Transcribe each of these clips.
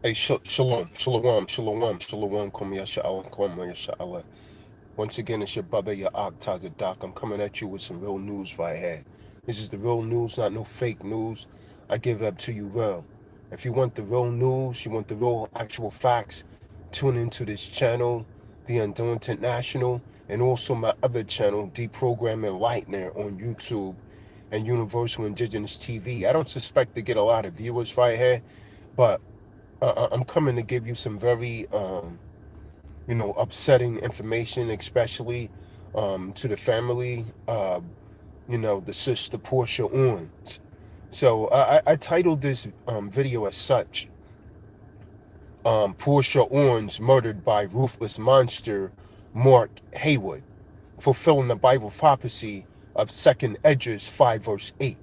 Hey, shalom, kom yasha'Allah, kom yasha'Allah. Once again, it's your brother, your Tazadaq. I'm coming at you with some real news right here. This is the real news, not no fake news. I give it up to you real. If you want the real news, you want the real actual facts, tune into this channel, The Undoing International, and also my other channel, Deprogramming Lightner on YouTube and Universal Indigenous TV. I don't suspect to get a lot of viewers right here, but I'm coming to give you some very, upsetting information, especially to the family, the sister Porsha Owens. So I titled this video as such, Porsha Owens murdered by ruthless monster Mark Haywood, fulfilling the Bible prophecy of 2nd Esdras 5 verse 8.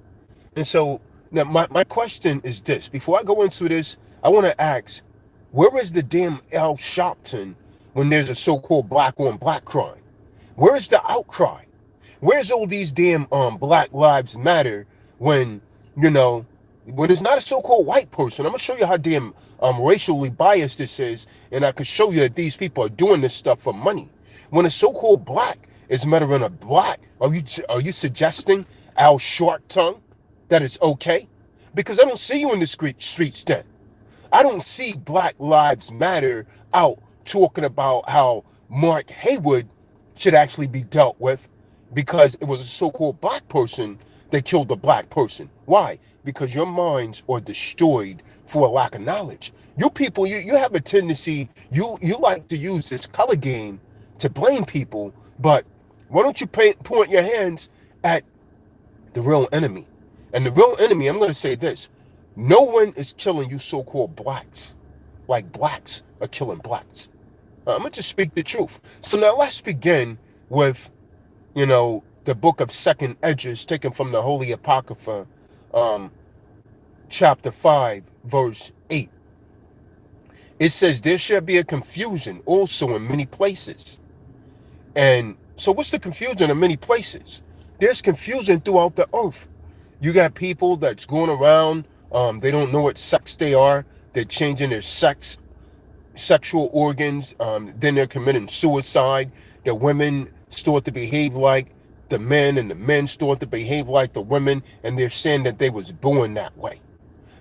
And so now my question is this. Before I go into this, I want to ask, where is the damn Al Sharpton when there's a so-called black on black crime? Where is the outcry? Where's all these damn Black Lives Matter when, when it's not a so-called white person? I'm gonna show you how damn racially biased this is, and I could show you that these people are doing this stuff for money. When a so-called black is murdering a black, are you suggesting Al Short Tongue that it's okay? Because I don't see you in the streets then. I don't see Black Lives Matter out talking about how Mark Haywood should actually be dealt with because it was a so-called black person that killed a black person. Why? Because your minds are destroyed for a lack of knowledge. You people, you have a tendency, you like to use this color game to blame people, but why don't you point your hands at the real enemy? And the real enemy, I'm going to say this, no one is killing you so-called blacks like blacks are killing blacks. I'm going to just speak the truth. So now let's begin with, the book of 2nd Esdras taken from the Holy Apocrypha, chapter 5, verse 8. It says, there shall be a confusion also in many places. And so what's the confusion in many places? There's confusion throughout the earth. You got people that's going around, they don't know what sex they are. They're changing their sexual organs. Then they're committing suicide. The women start to behave like the men, and the men start to behave like the women. And they're saying that they was born that way.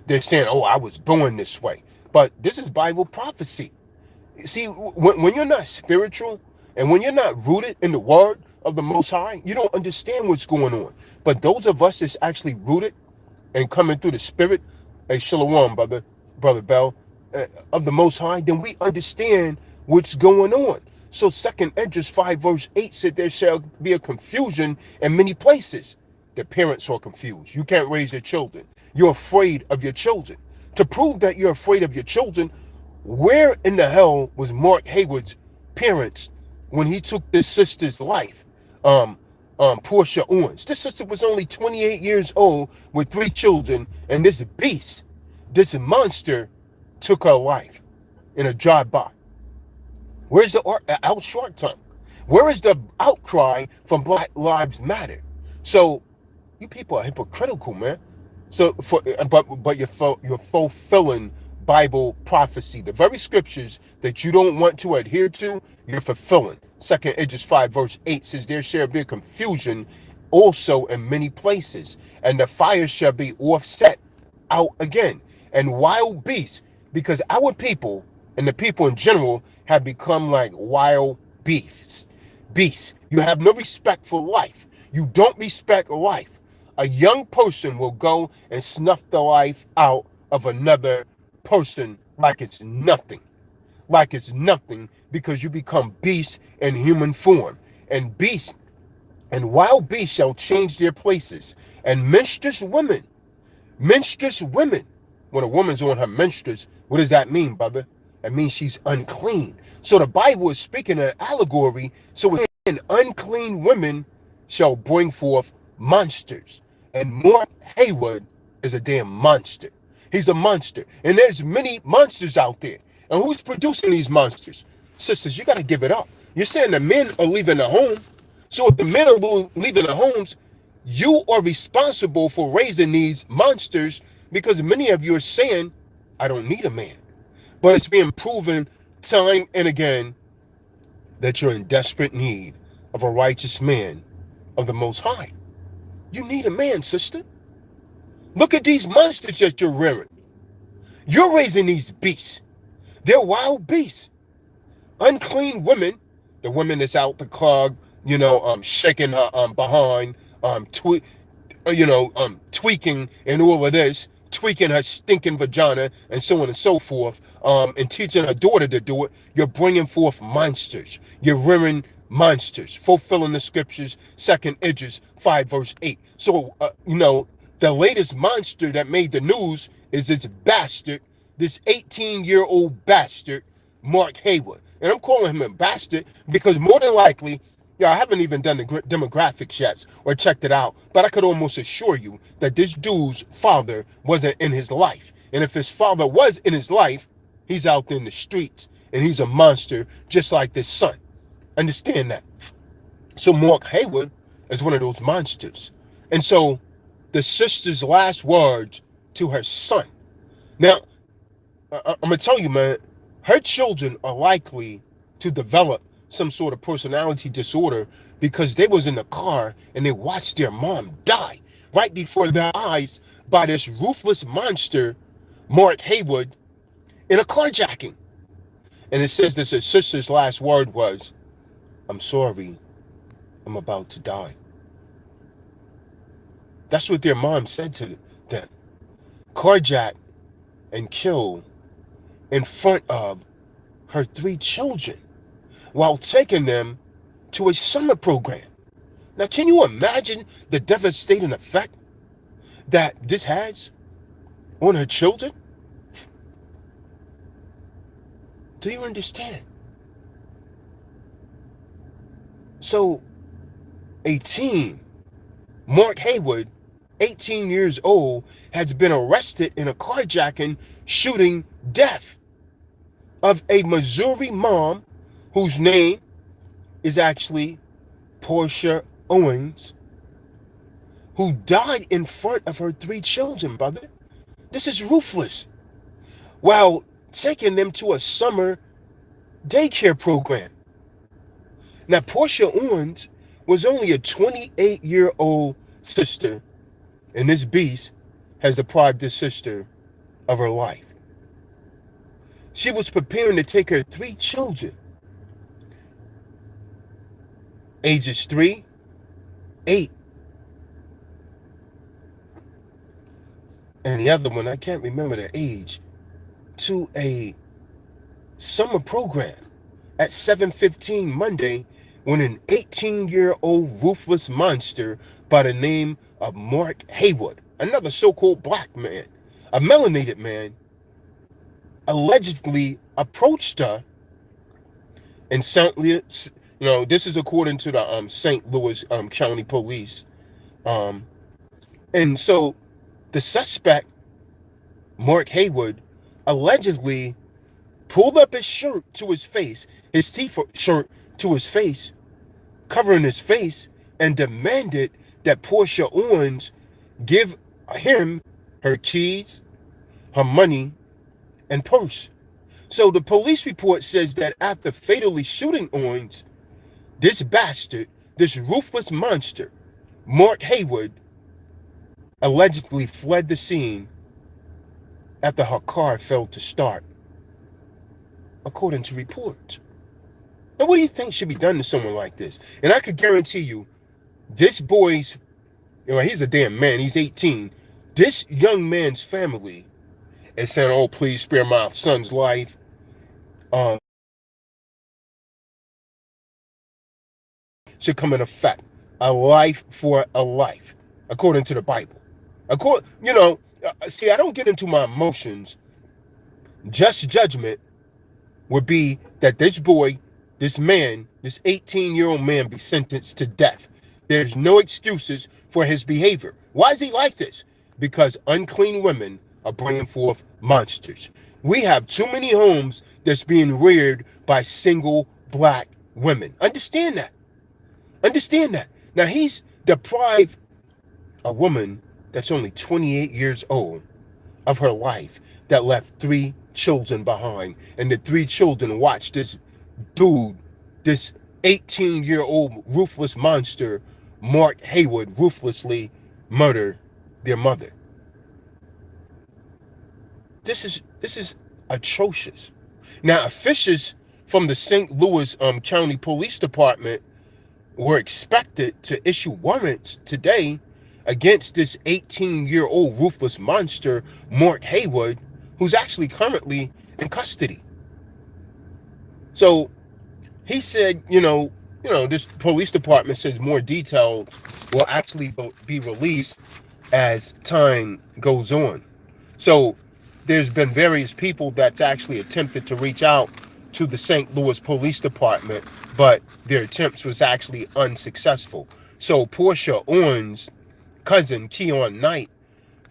They're saying, oh, I was born this way. But this is Bible prophecy. See, when you're not spiritual and when you're not rooted in the word of the Most High, you don't understand what's going on. But those of us that's actually rooted and coming through the spirit, hey, shalom, brother Bell, of the Most High, then we understand what's going on. So 2nd Esdras 5 verse 8 said there shall be a confusion in many places. The parents are confused. You can't raise your children. You're afraid of your children. To prove that you're afraid of your children, where in the hell was Mark Haywood's parents when he took this sister's life? Porsha Owens. This sister was only 28 years old with 3 children, and this beast, this monster, took her life in a drive-by. Where's the out short tongue? Where is the outcry from Black Lives Matter? So you people are hypocritical, man. So but you're fulfilling Bible prophecy. The very scriptures that you don't want to adhere to, you're fulfilling. 2nd Esdras 5 verse 8 says, there shall be confusion also in many places, and the fire shall be offset out again, and wild beasts, because our people and the people in general have become like wild beasts. You have no respect for life. You don't respect life. A young person will go and snuff the life out of another person like it's nothing. Like it's nothing, because you become beasts in human form. And beasts and wild beasts shall change their places. And menstruous women, when a woman's on her menstruous, what does that mean, brother? It means she's unclean. So the Bible is speaking an allegory. So unclean women shall bring forth monsters. And Mark Haywood is a damn monster. He's a monster. And there's many monsters out there. And who's producing these monsters? Sisters, you got to give it up. You're saying the men are leaving the home. So if the men are leaving the homes, you are responsible for raising these monsters, because many of you are saying, I don't need a man. But it's being proven time and again that you're in desperate need of a righteous man of the Most High. You need a man, sister. Look at these monsters that you're rearing. You're raising these beasts. They're wild beasts. Unclean women, the woman that's out the club, shaking her behind, tweaking and all of this, tweaking her stinking vagina and so on and so forth, and teaching her daughter to do it. You're bringing forth monsters. You're rearing monsters, fulfilling the scriptures, 2 Esdras 5 verse 8. So, the latest monster that made the news is this bastard, this 18-year-old bastard, Mark Haywood. And I'm calling him a bastard because more than likely, I haven't even done the demographics yet or checked it out, but I could almost assure you that this dude's father wasn't in his life. And if his father was in his life, he's out in the streets and he's a monster just like this son. Understand that. So Mark Haywood is one of those monsters. And so the sister's last words to her son. Now, I'm going to tell you, man, her children are likely to develop some sort of personality disorder because they was in the car and they watched their mom die right before their eyes by this ruthless monster, Mark Haywood, in a carjacking. And it says that her sister's last word was, "I'm sorry, I'm about to die." That's what their mom said to them. Carjack and kill in front of her 3 children while taking them to a summer program. Now, can you imagine the devastating effect that this has on her children? Do you understand? So, Mark Haywood, 18 years old, has been arrested in a carjacking shooting death of a Missouri mom whose name is actually Porsha Owens, who died in front of her 3 children, brother. This is ruthless. While taking them to a summer daycare program. Now, Porsha Owens was only a 28-year-old sister, and this beast has deprived this sister of her life. She was preparing to take her 3 children, ages 3, 8, and the other one, I can't remember the age, to a summer program at 7:15 Monday when an 18-year-old ruthless monster by the name of Mark Haywood, another so-called black man, a melanated man, allegedly approached her in St. Louis. This is according to the St. Louis County Police. And so the suspect, Mark Haywood, allegedly pulled up his shirt to his face, his t-shirt to his face, covering his face, and demanded that Porsha Owens give him her keys, her money, and purse. So the police report says that after fatally shooting Owens, this bastard, this ruthless monster, Mark Haywood, allegedly fled the scene after her car failed to start, according to reports. Now, what do you think should be done to someone like this? And I could guarantee you, this boy's, he's a damn man, he's 18. This young man's family is saying, "Oh, please spare my son's life." Should come in effect. A life for a life, according to the Bible. See, I don't get into my emotions. Just judgment would be that this boy, this man, this 18-year-old man be sentenced to death. There's no excuses for his behavior. Why is he like this? Because unclean women are bringing forth monsters. We have too many homes that's being reared by single black women. Understand that. Understand that. Now, he's deprived a woman that's only 28 years old of her life that left 3 children behind, and the 3 children watched this dude, this 18-year-old ruthless monster, Mark Haywood, ruthlessly murder their mother. This is atrocious. Now, officials from the St. Louis County Police Department were expected to issue warrants today against this 18-year-old ruthless monster, Mark Haywood, who's actually currently in custody. So he said, this police department says more detail will actually be released as time goes on. So there's been various people that's actually attempted to reach out to the St. Louis Police Department, but their attempts was actually unsuccessful. So Porsha Owens' cousin, Keon Knight,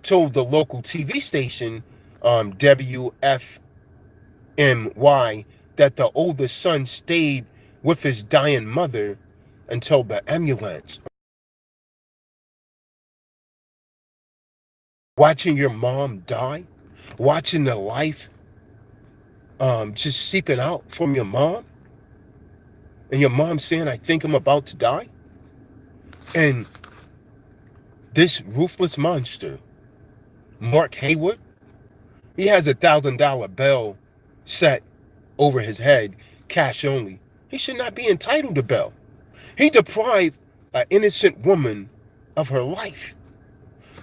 told the local TV station, WFMY, that the oldest son stayed with his dying mother until the ambulance. Watching your mom die, watching the life just seeping out from your mom, and your mom saying, I think I'm about to die. And this ruthless monster, Mark Haywood, he has $1,000 bail set over his head, cash only. He should not be entitled to bail. He deprived an innocent woman of her life.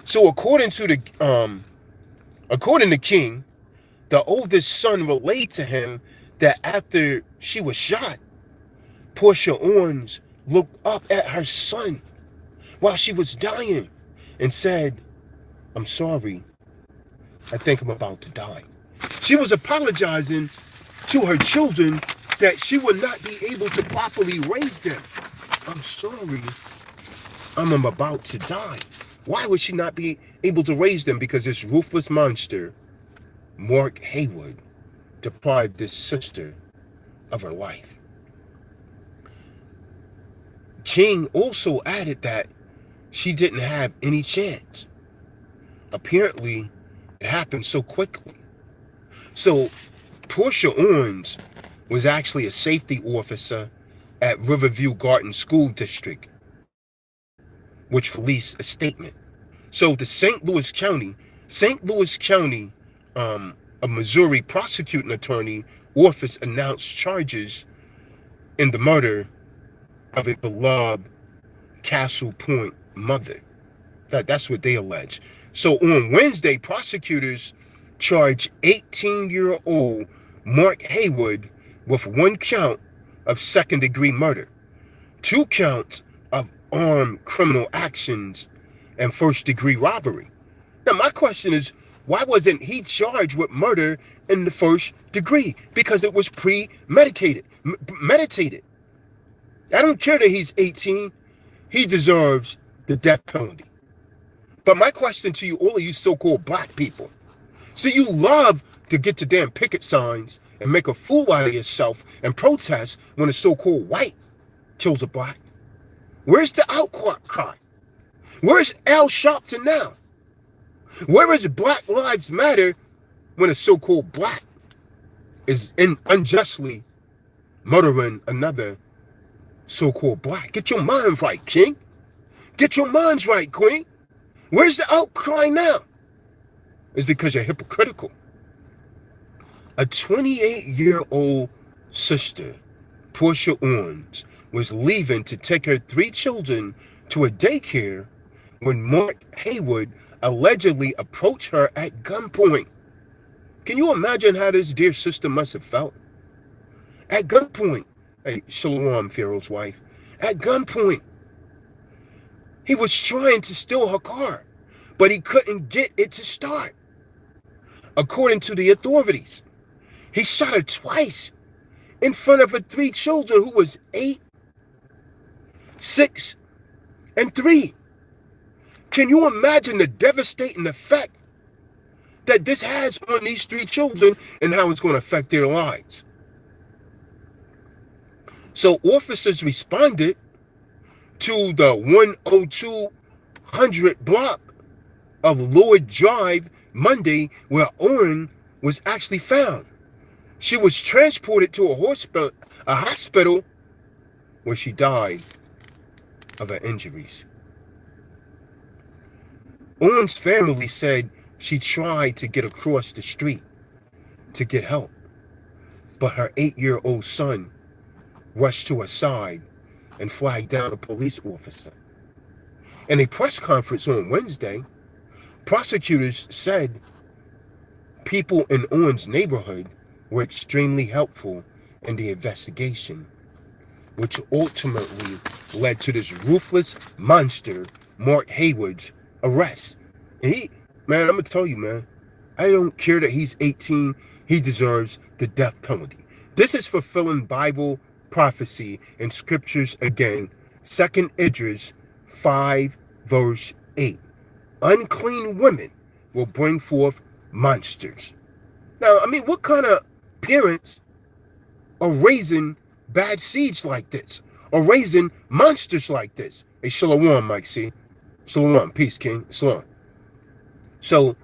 So according to King, the oldest son relayed to him that after she was shot, Porsha Owens looked up at her son while she was dying and said, I'm sorry, I think I'm about to die. She was apologizing to her children that she would not be able to properly raise them. I'm sorry, I'm about to die. Why would she not be able to raise them? Because this ruthless monster, Mark Haywood, deprived this sister of her life. King also added that she didn't have any chance. Apparently, it happened so quickly. So, Porsha Owens was actually a safety officer at Riverview Garden School District, which released a statement. So the St. Louis County, a Missouri prosecuting attorney office announced charges in the murder of a beloved Castle Point mother. That's what they allege. So on Wednesday, prosecutors charged 18-year-old Mark Haywood with 1 count of second-degree murder, 2 counts of armed criminal actions, and first-degree robbery. Now, my question is, why wasn't he charged with murder in the first degree? Because it was premeditated. Meditated. I don't care that he's 18. He deserves the death penalty. But my question to you, all of you so-called black people, see, you love to get to damn picket signs and make a fool out of yourself and protest when a so-called white kills a black. Where's the outcry? Where's Al Sharpton now? Where is Black Lives Matter when a so-called black is unjustly murdering another so-called black? Get your mind right, King. Get your minds right, Queen. Where's the outcry now? It's because you're hypocritical. A 28-year-old sister, Porsha Owens, was leaving to take her 3 children to a daycare when Mark Haywood allegedly approached her at gunpoint. Can you imagine how this dear sister must have felt? At gunpoint. Hey, Shalom, Pharaoh's wife. At gunpoint. He was trying to steal her car, but he couldn't get it to start. According to the authorities, he shot her twice in front of her 3 children who was 8, 6, and 3. Can you imagine the devastating effect that this has on these 3 children and how it's going to affect their lives? So officers responded to the 10200 block of Lloyd Drive Monday, where Owens was actually found. She was transported to a hospital where she died of her injuries. Owens' family said she tried to get across the street to get help, but her 8-year-old son rushed to her side and flagged down a police officer. In a press conference on Wednesday, prosecutors said people in Owens' neighborhood were extremely helpful in the investigation, which ultimately led to this ruthless monster, Mark Haywood's arrest. And man, I'm going to tell you, man, I don't care that he's 18. He deserves the death penalty. This is fulfilling Bible prophecy and scriptures again. 2 Esdras 5 verse 8. Unclean women will bring forth monsters. Now, I mean, what kind of parents are raising bad seeds like this? Or raising monsters like this? Hey, shalom, Mike C. Shalom. Peace, King. Shalom. So,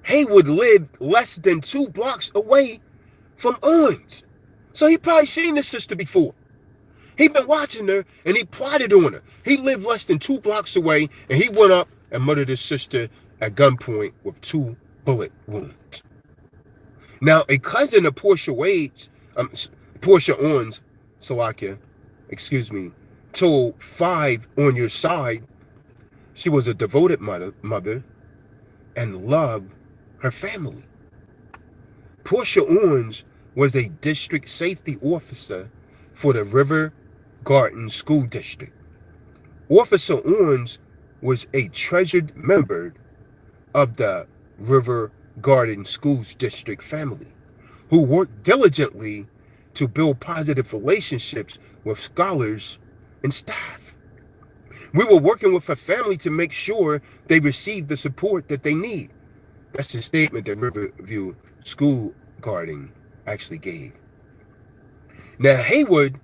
Haywood lived less than 2 blocks away from Owens. So he probably seen this sister before. He been watching her and he plotted on her. He lived less than 2 blocks away and he went up and murdered his sister at gunpoint with 2 bullet wounds. Now, a cousin of Porsha Owens, Salakia, told 5 on your side she was a devoted mother and loved her family. Porsha Owens was a district safety officer for the River Garden School District. Officer Owens was a treasured member of the River Garden Schools District family, who worked diligently to build positive relationships with scholars and staff. We were working with her family to make sure they receive the support that they need. That's the statement that Riverview School Garden actually gave. Now, Haywood,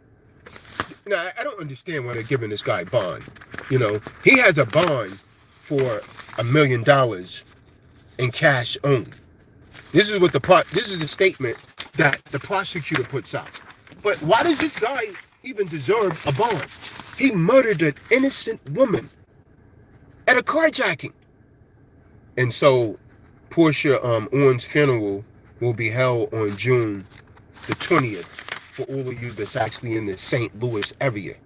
now I don't understand why they're giving this guy bond. You know, he has a bond for $1 million in cash only. This is the statement that the prosecutor puts out. But why does this guy even deserve a bond? He murdered an innocent woman at a carjacking. And so Porsha Owens' funeral will be held on June the 20th for all of you that's actually in the St. Louis area.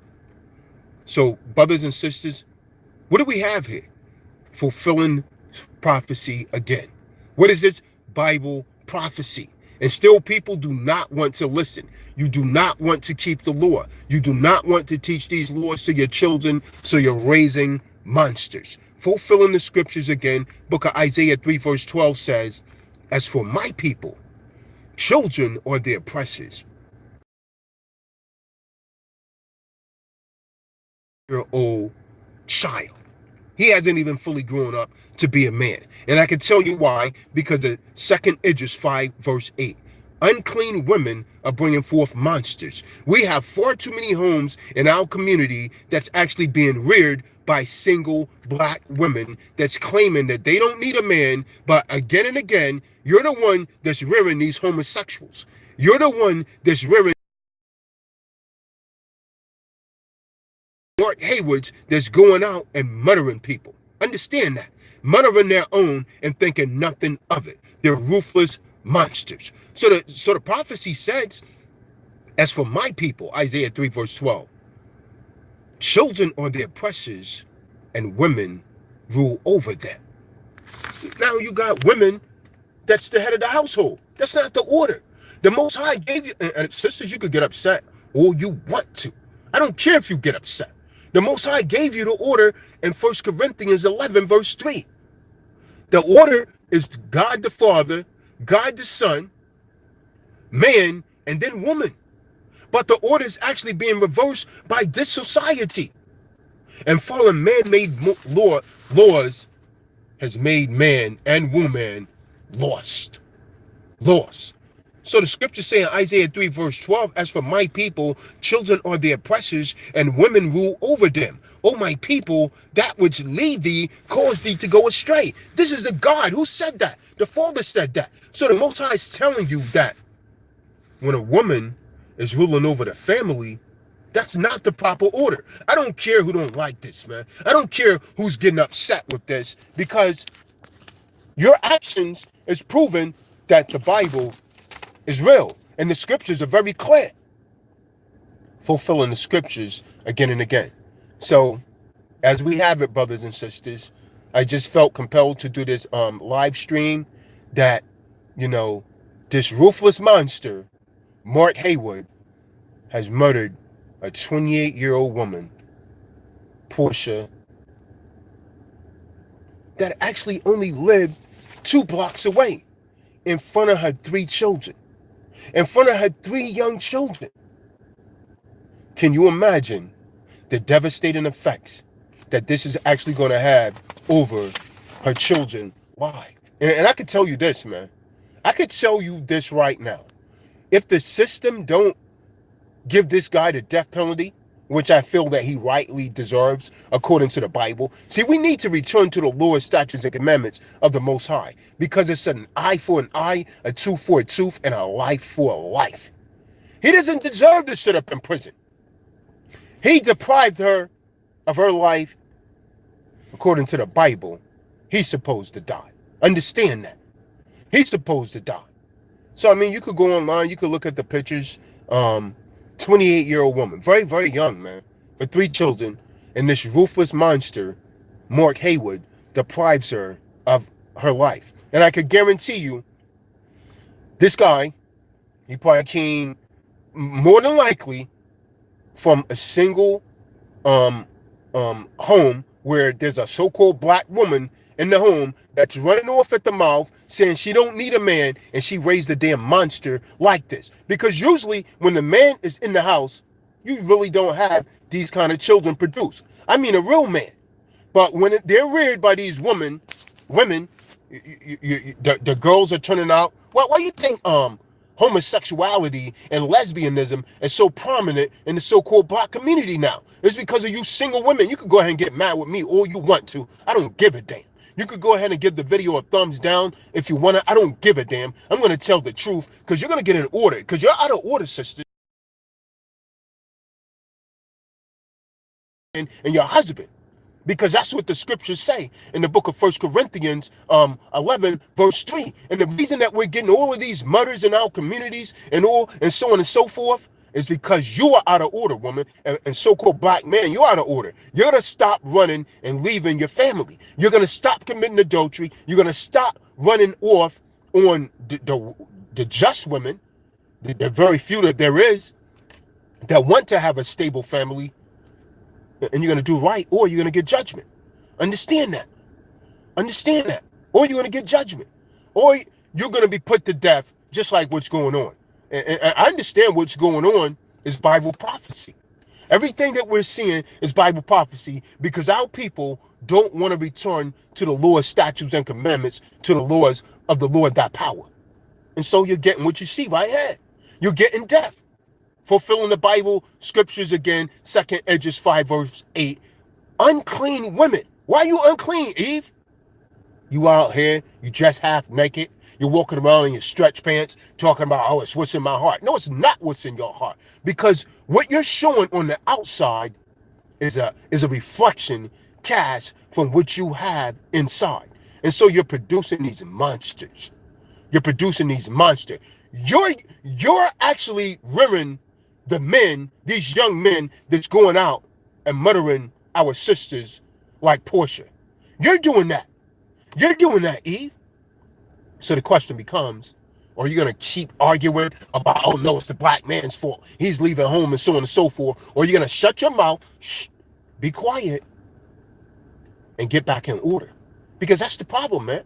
So, brothers and sisters, what do we have here? Fulfilling prophecy again. What is this? Bible prophecy. And still people do not want to listen. You do not want to keep the law. You do not want to teach these laws to your children, so you're raising monsters. Fulfilling the scriptures again, book of Isaiah 3 verse 12 says, as for my people, children are their oppressors. Your old child. He hasn't even fully grown up to be a man. And I can tell you why, because of 2 Esdras 5 verse 8. Unclean women are bringing forth monsters. We have far too many homes in our community that's actually being reared by single black women that's claiming that they don't need a man, but again and again, you're the one that's rearing these homosexuals. You're the one that's rearing Mark Haywoods that's going out and murdering people. Understand that. Murdering their own and thinking nothing of it. They're ruthless monsters. So the prophecy says, as for my people, Isaiah 3 verse 12, children are their oppressors and women rule over them. Now you got women that's the head of the household. That's not the order. The Most High gave you, and sisters, you could get upset all you want to. I don't care if you get upset. The Most High gave you the order in 1 Corinthians 11 verse 3. The order is God the Father, God the Son, man, and then woman. But the order is actually being reversed by this society. And following man-made laws has made man and woman lost. So the scripture say in Isaiah 3 verse 12, as for my people, children are their oppressors, and women rule over them. O my people, that which lead thee caused thee to go astray. This is the God who said that. The Father said that. So the Most High is telling you that when a woman is ruling over the family, that's not the proper order. I don't care who don't like this, man. I don't care who's getting upset with this, because your actions is proving that the Bible is real. And the scriptures are very clear. Fulfilling the scriptures again and again. So, as we have it, brothers and sisters, I just felt compelled to do this live stream that, this ruthless monster, Mark Haywood, has murdered a 28-year-old woman, Porsha, that actually only lived 2 blocks away, in front of her 3 children, in front of her 3 young children. Can you imagine the devastating effects that this is actually going to have over her children's lives? And I could tell you this, man. I could tell you this right now. If the system don't give this guy the death penalty, which I feel that he rightly deserves according to the Bible. See, we need to return to the law, statutes, and commandments of the Most High, because it's an eye for an eye, a tooth for a tooth, and a life for a life. He doesn't deserve to sit up in prison. He deprived her of her life. According to the Bible, he's supposed to die. Understand that. He's supposed to die. So, I mean, you could go online, you could look at the pictures. 28-year-old woman, very, very young, man, with 3 children, and this ruthless monster, Mark Haywood, deprives her of her life. And I could guarantee you, this guy, he probably came more than likely from a single home where there's a so-called black woman in the home that's running off at the mouth saying she don't need a man, and she raised a damn monster like this. Because usually when the man is in the house, you really don't have these kind of children produced. I mean a real man. But when they're reared by these women, the girls are turning out. Why do you think homosexuality and lesbianism is so prominent in the so-called black community now? It's because of you single women. You could go ahead and get mad with me all you want to. I don't give a damn. You could go ahead and give the video a thumbs down if you want to. I don't give a damn. I'm going to tell the truth, because you're going to get an order, because you're out of order, sister. And your husband. Because that's what the scriptures say in the book of 1 Corinthians 11, verse 3. And the reason that we're getting all of these murders in our communities and so on and so forth is because you are out of order, woman, and so-called black man, you're out of order. You're going to stop running and leaving your family. You're going to stop committing adultery. You're going to stop running off on the just women, the very few that there is, that want to have a stable family, and you're going to do right, or you're going to get judgment. Understand that. Understand that. Or you're going to get judgment. Or you're going to be put to death, just like what's going on. And I understand what's going on is Bible prophecy. Everything that we're seeing is Bible prophecy, because our people don't want to return to the laws, statutes, and commandments, to the laws of the Lord thy power. And so you're getting what you see right here. You're getting death. Fulfilling the Bible scriptures again, 2 Esdras 5 verse 8. Unclean women. Why are you unclean, Eve? You out here, you dress half naked. You're walking around in your stretch pants talking about, oh, it's what's in my heart. No, it's not what's in your heart. Because what you're showing on the outside is a reflection cast from what you have inside. And so you're producing these monsters. You're producing these monsters. You're actually rearing the men, these young men that's going out and murdering our sisters like Porsha. You're doing that. You're doing that, Eve. So the question becomes, are you going to keep arguing about, oh no, it's the black man's fault, he's leaving home, and so on and so forth? Or are you going to shut your mouth, be quiet, and get back in order? Because that's the problem, man.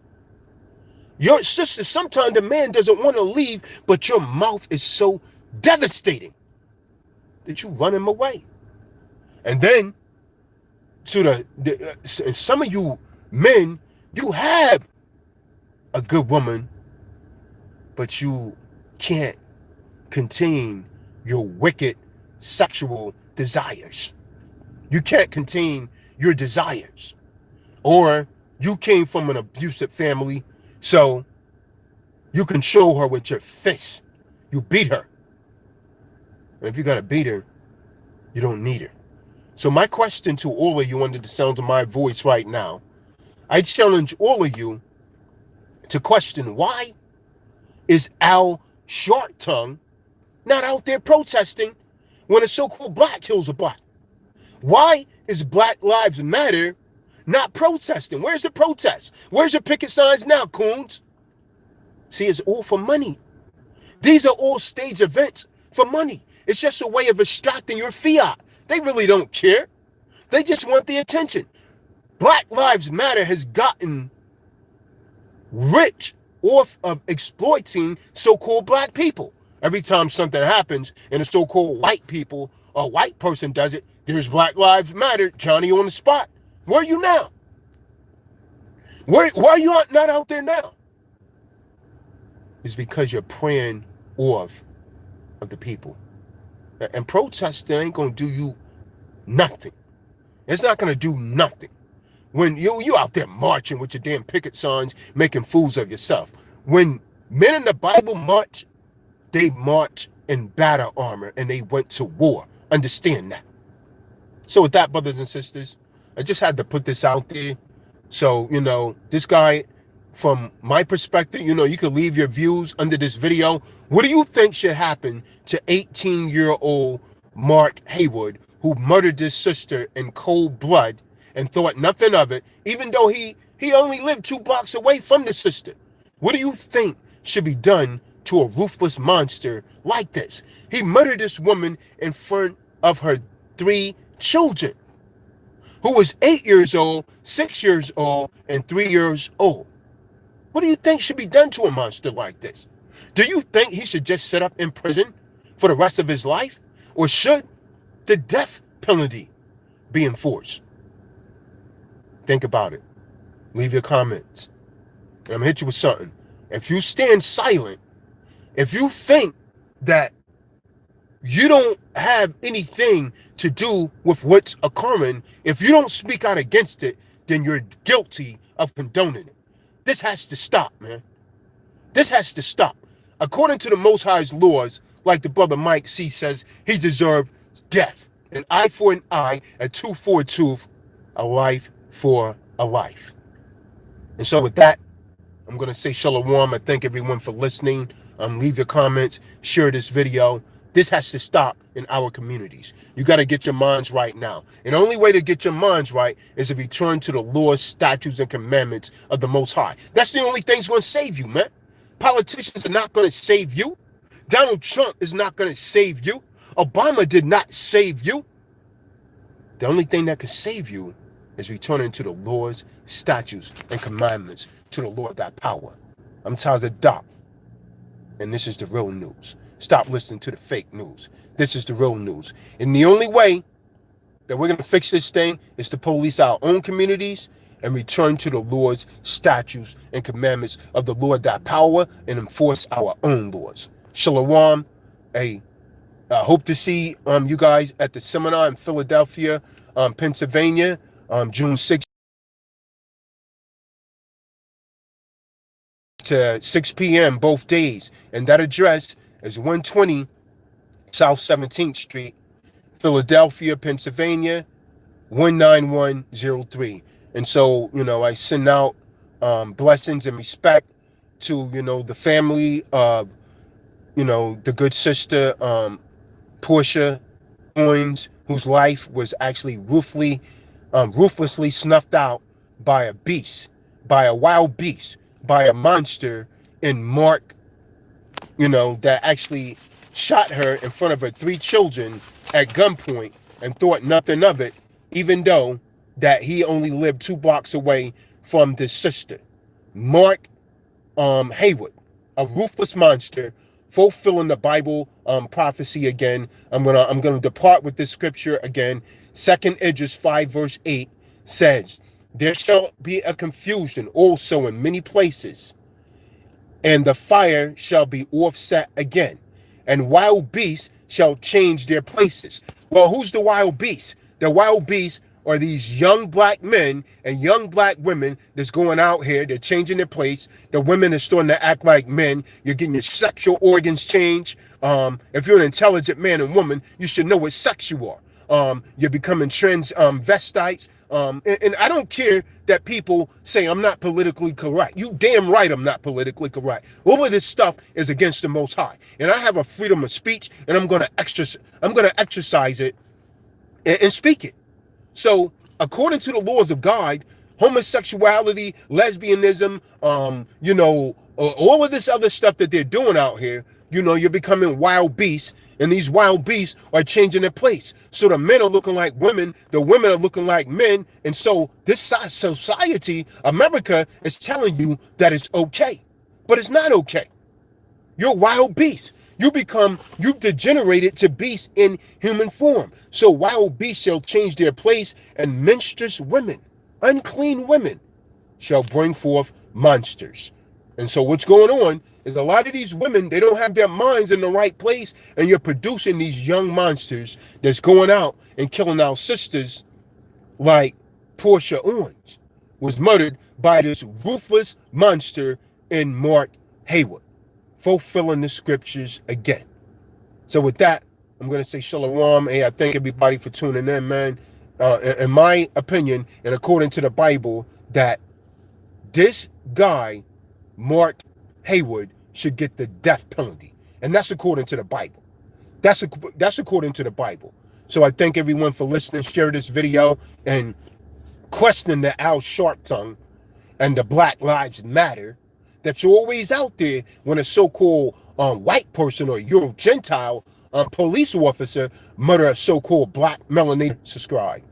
Your sister, sometimes the man doesn't want to leave, but your mouth is so devastating that you run him away. And then, some of you men, you have a good woman, but you can't contain your wicked sexual desires. You can't contain your desires. Or you came from an abusive family, so you control her with your fists. You beat her. And if you got to beat her, you don't need her. So my question to all of you under the sound of my voice right now, I challenge all of you to question, why is Al Shark Tongue not out there protesting when a so-called black kills a black? Why is Black Lives Matter not protesting? Where's the protest? Where's your picket signs now, coons? See, it's all for money. These are all stage events for money. It's just a way of extracting your fiat. They really don't care. They just want the attention. Black Lives Matter has gotten rich off of exploiting so-called black people. Every time something happens and a so-called white people, a white person does it, there's Black Lives Matter, Johnny on the spot. Where are you now? Why are you not out there now? It's because you're preying off of the people. And protesting ain't going to do you nothing. It's not going to do nothing. When you out there marching with your damn picket signs, making fools of yourself. When men in the Bible march, they march in battle armor and they went to war. Understand that. So with that, brothers and sisters, I just had to put this out there. So, this guy, from my perspective, you can leave your views under this video. What do you think should happen to 18-year-old Mark Haywood, who murdered his sister in cold blood and thought nothing of it, even though he only lived 2 blocks away from the sister? What do you think should be done to a ruthless monster like this? He murdered this woman in front of her 3 children, who was 8 years old, 6 years old, and 3 years old. What do you think should be done to a monster like this? Do you think he should just sit up in prison for the rest of his life? Or should the death penalty be enforced? Think about it. Leave your comments. And I'm going to hit you with something. If you stand silent, if you think that you don't have anything to do with what's occurring, if you don't speak out against it, then you're guilty of condoning it. This has to stop, man. This has to stop. According to the Most High's laws, like the brother Mike C says, he deserved death. An eye for an eye, a tooth for a tooth, a life for a life. And so with that, I'm going to say shalom. I thank everyone for listening. Leave your comments, share this video. This has to stop in our communities. You got to get your minds right now. And the only way to get your minds right is to return to the laws, statutes, and commandments of the Most High. That's the only thing that's going to save you, man. Politicians are not going to save you. Donald Trump is not going to save you. Obama did not save you. The only thing that can save you is returning to the laws, statutes, and commandments to the Lord thy power. I'm Tazadaq, and this is the real news. Stop listening to the fake news. This is the real news. And the only way that we're going to fix this thing is to police our own communities and return to the laws, statutes, and commandments of the Lord thy power and enforce our own laws. Shalom. I hope to see you guys at the seminar in Philadelphia, Pennsylvania, June 6th to 6 p.m. both days. And that address is 120 South 17th Street, Philadelphia, Pennsylvania, 19103. And so, I send out blessings and respect to, the family of, the good sister, Porsha Owens, whose life was actually ruthlessly snuffed out by a beast, by a wild beast, by a monster in Mark, that actually shot her in front of her 3 children at gunpoint and thought nothing of it, even though that he only lived 2 blocks away from this sister. Mark Haywood, a ruthless monster, fulfilling the Bible prophecy again. I'm gonna depart with this scripture again. 2 Esdras 5 verse 8 says, "There shall be a confusion also in many places, and the fire shall be offset again, and wild beasts shall change their places. Well, who's the wild beasts? The wild beasts are these young black men and young black women that's going out here. They're changing their place. The women are starting to act like men. You're getting your sexual organs changed. If you're an intelligent man and woman, you should know what sex you are. You're becoming transvestites. And I don't care that people say I'm not politically correct. You damn right I'm not politically correct. All of this stuff is against the Most High. And I have a freedom of speech, and I'm gonna exercise it and speak it. So, according to the laws of God, homosexuality, lesbianism, all of this other stuff that they're doing out here, you're becoming wild beasts, and these wild beasts are changing their place. So the men are looking like women, the women are looking like men, and so this society, America, is telling you that it's okay, but it's not okay. You're wild beasts. You've degenerated to beasts in human form. So wild beasts shall change their place, and menstruous women, unclean women, shall bring forth monsters. And so what's going on is a lot of these women, they don't have their minds in the right place, and you're producing these young monsters that's going out and killing our sisters, like Porsha Owens was murdered by this ruthless monster in Mark Haywood, fulfilling the scriptures again. So with that, I'm going to say shalom. Hey, I thank everybody for tuning in, man. In my opinion, and according to the Bible, that this guy, Mark Haywood, should get the death penalty. And that's according to the Bible. That's according to the Bible. So I thank everyone for listening. Share this video and question the Al Sharptongue and the Black Lives Matter that you're always out there when a so-called white person or Euro Gentile police officer murder a so-called black melanated. Subscribe.